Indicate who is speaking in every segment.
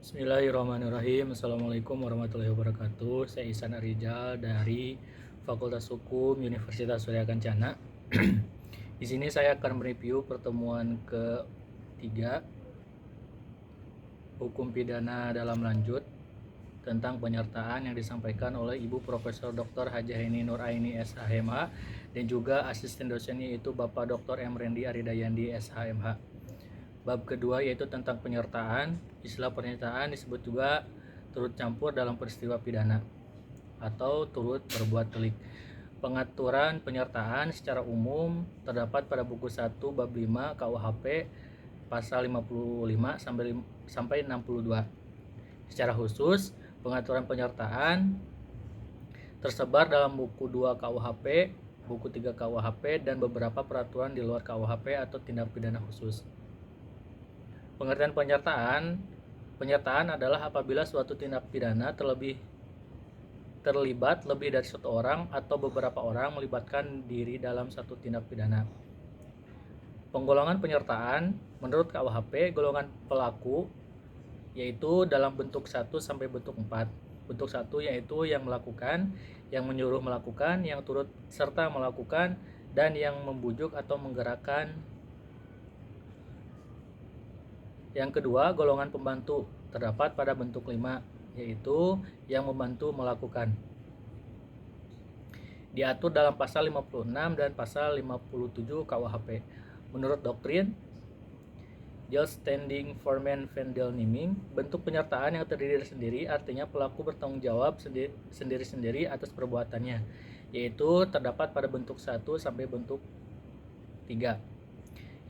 Speaker 1: Bismillahirrahmanirrahim. Assalamualaikum warahmatullahi wabarakatuh. Saya Ihsan Arijal dari Fakultas Hukum Universitas Surya Kencana. Di sini saya akan mereview pertemuan ketiga hukum pidana dalam lanjut tentang penyertaan yang disampaikan oleh Ibu Profesor Dr. Hajaheni Nuraini SHMH dan juga asisten dosennya yaitu Bapak Dr. M. Rendi Aridayandi SHMH. Bab kedua yaitu tentang penyertaan. Istilah penyertaan disebut juga turut campur dalam peristiwa pidana atau turut berbuat delik. Pengaturan penyertaan secara umum terdapat pada buku 1 bab 5 KUHP pasal 55 sampai 62. Secara khusus, pengaturan penyertaan tersebar dalam buku 2 KUHP, buku 3 KUHP dan beberapa peraturan di luar KUHP atau tindak pidana khusus. Pengertian penyertaan adalah apabila suatu tindak pidana terlibat lebih dari satu orang atau beberapa orang melibatkan diri dalam satu tindak pidana. Penggolongan penyertaan menurut KUHP, golongan pelaku yaitu dalam bentuk 1 sampai bentuk 4. Bentuk 1 yaitu yang melakukan, yang menyuruh melakukan, yang turut serta melakukan, dan yang membujuk atau menggerakkan. Yang kedua, golongan pembantu terdapat pada bentuk 5, yaitu yang membantu melakukan. Diatur dalam pasal 56 dan pasal 57 KUHP. Menurut doktrin Just Standing Foreman Vendelniming, bentuk penyertaan yang terdiri sendiri artinya pelaku bertanggung jawab sendiri-sendiri atas perbuatannya, yaitu terdapat pada bentuk 1 sampai bentuk 3.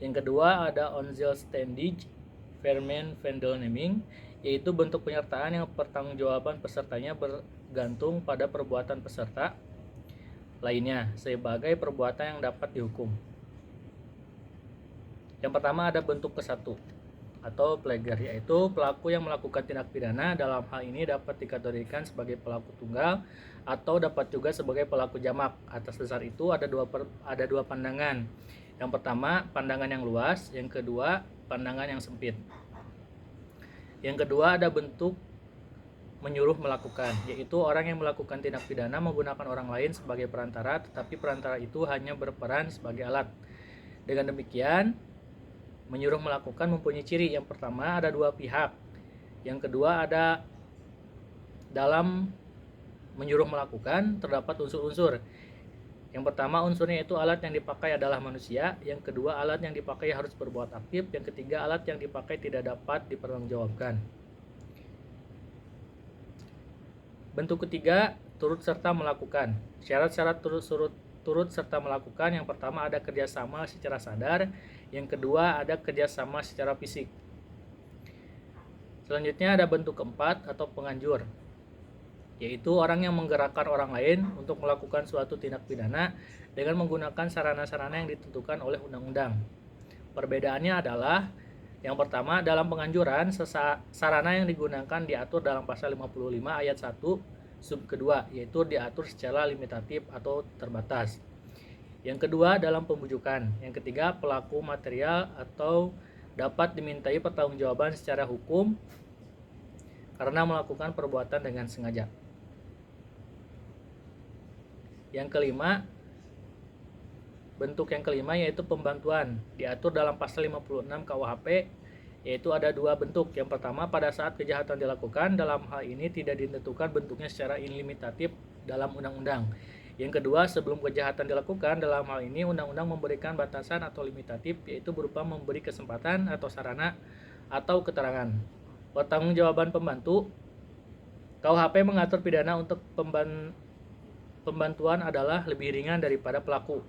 Speaker 1: Yang kedua ada onzelfstandig Vermen Vendelniming, yaitu bentuk penyertaan yang pertanggungjawaban pesertanya bergantung pada perbuatan peserta lainnya sebagai perbuatan yang dapat dihukum. Yang pertama ada bentuk ke-1 atau plagiar, yaitu pelaku yang melakukan tindak pidana. Dalam hal ini dapat dikategorikan sebagai pelaku tunggal atau dapat juga sebagai pelaku jamak. Atas dasar itu ada dua pandangan. Yang pertama pandangan yang luas, yang kedua pandangan yang sempit. Yang kedua ada bentuk menyuruh melakukan, yaitu orang yang melakukan tindak pidana menggunakan orang lain sebagai perantara, tetapi perantara itu hanya berperan sebagai alat. Dengan demikian, menyuruh melakukan mempunyai ciri. Yang pertama ada dua pihak. Yang kedua ada dalam menyuruh melakukan terdapat unsur-unsur. Yang pertama unsurnya itu alat yang dipakai adalah manusia. Yang kedua alat yang dipakai harus berbuat aktif. Yang ketiga alat yang dipakai tidak dapat dipertanggungjawabkan. Bentuk ketiga turut serta melakukan. Syarat-syarat turut serta melakukan, yang pertama ada kerjasama secara sadar. Yang kedua ada kerjasama secara fisik. Selanjutnya ada bentuk keempat atau penganjur, yaitu orang yang menggerakkan orang lain untuk melakukan suatu tindak pidana dengan menggunakan sarana-sarana yang ditentukan oleh undang-undang. Perbedaannya adalah yang pertama, dalam penganjuran sarana yang digunakan diatur dalam pasal 55 ayat 1 sub kedua, yaitu diatur secara limitatif atau terbatas. Yang kedua dalam pembujukan. Yang ketiga pelaku material atau dapat dimintai pertanggungjawaban secara hukum karena melakukan perbuatan dengan sengaja. Yang kelima, bentuk yang kelima yaitu pembantuan, diatur dalam pasal 56 KUHP, yaitu ada dua bentuk. Yang pertama pada saat kejahatan dilakukan, dalam hal ini tidak ditentukan bentuknya secara inlimitatif dalam undang-undang. Yang kedua, sebelum kejahatan dilakukan, dalam hal ini undang-undang memberikan batasan atau limitatif, yaitu berupa memberi kesempatan atau sarana atau keterangan. Pertanggungjawaban pembantu, KUHP mengatur pidana untuk pembantuan adalah lebih ringan daripada pelaku.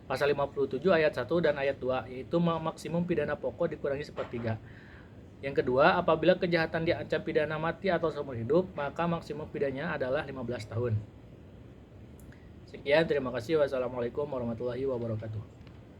Speaker 1: Pasal 57 ayat 1 dan ayat 2, yaitu maksimum pidana pokok dikurangi sepertiga. Yang kedua, apabila kejahatan diancam pidana mati atau seumur hidup, maka maksimum pidananya adalah 15 tahun. Sekian, terima kasih. Wassalamualaikum warahmatullahi wabarakatuh.